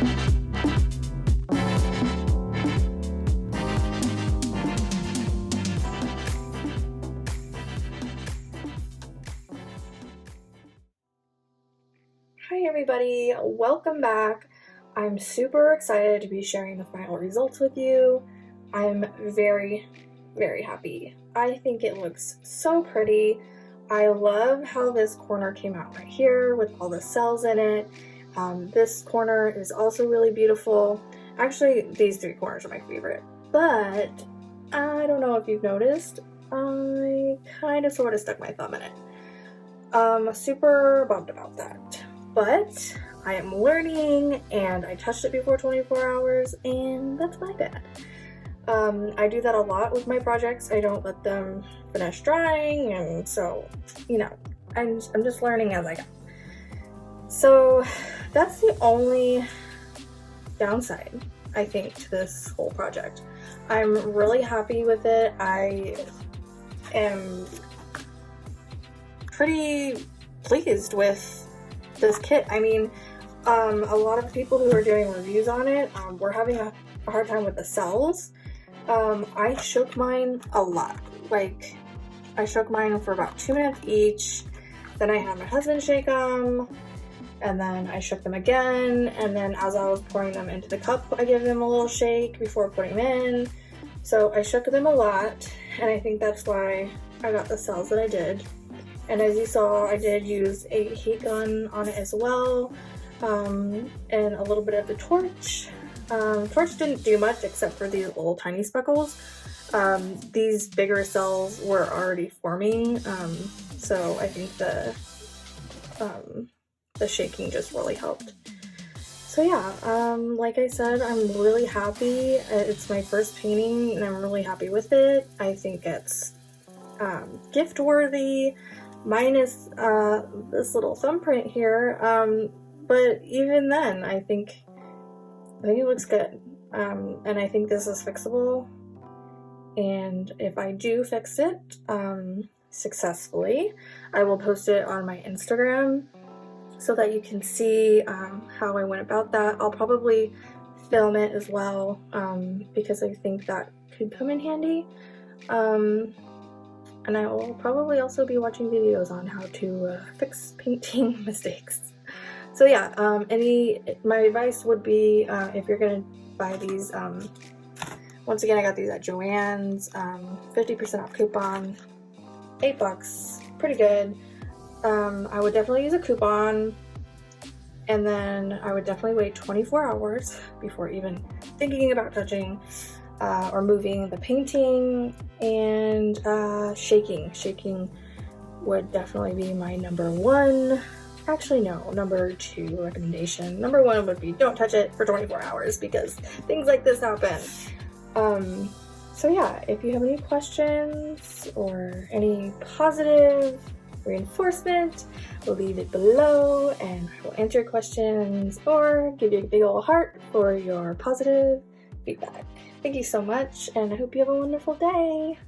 Hi everybody, welcome back. I'm super excited to be sharing the final results with you. I'm very, very happy. I think it looks so pretty. I love how this corner came out right here with all the cells in it. This corner is also really beautiful. Actually, these three corners are my favorite, but I don't know if you've noticed, I kind of sort of stuck my thumb in it. Super bummed about that. But I am learning, and I touched it before 24 hours, and that's my bad. I do that a lot with my projects. I don't let them finish drying, and so, you know, I'm just learning as I go. So that's the only downside, I think, to this whole project. I'm really happy with it. I am pretty pleased with this kit. I mean, a lot of people who are doing reviews on it were having a hard time with the cells. I shook mine a lot. Like, I shook mine for about 2 minutes each, then I had my husband shake them, and then I shook them again, and then as I was pouring them into the cup, I gave them a little shake before putting them in. So I shook them a lot, and I think that's why I got the cells that I did. And as you saw, I did use a heat gun on it as well, and a little bit of the torch. Torch didn't do much except for these little tiny speckles. These bigger cells were already forming, so I think the shaking just really helped. So yeah, like I said, I'm really happy. It's my first painting, and I'm really happy with it. I think it's gift worthy. Minus this little thumbprint here, but even then, I think it looks good, and I think this is fixable, and if I do fix it successfully, I will post it on my Instagram so that you can see how I went about that. I'll probably film it as well, because I think that could come in handy. And I will probably also be watching videos on how to fix painting mistakes. So yeah, my advice would be, if you're gonna buy these, once again, I got these at Joann's, 50% off coupon, $8, pretty good. I would definitely use a coupon, and then I would definitely wait 24 hours before even thinking about touching or moving the painting, and shaking. Shaking would definitely be my number one. Actually, no, number 2 recommendation. Number 1 would be don't touch it for 24 hours because things like this happen. So yeah, if you have any questions or any positive reinforcement, leave it below and I will answer your questions or give you a big old heart for your positive feedback. Thank you so much, and I hope you have a wonderful day.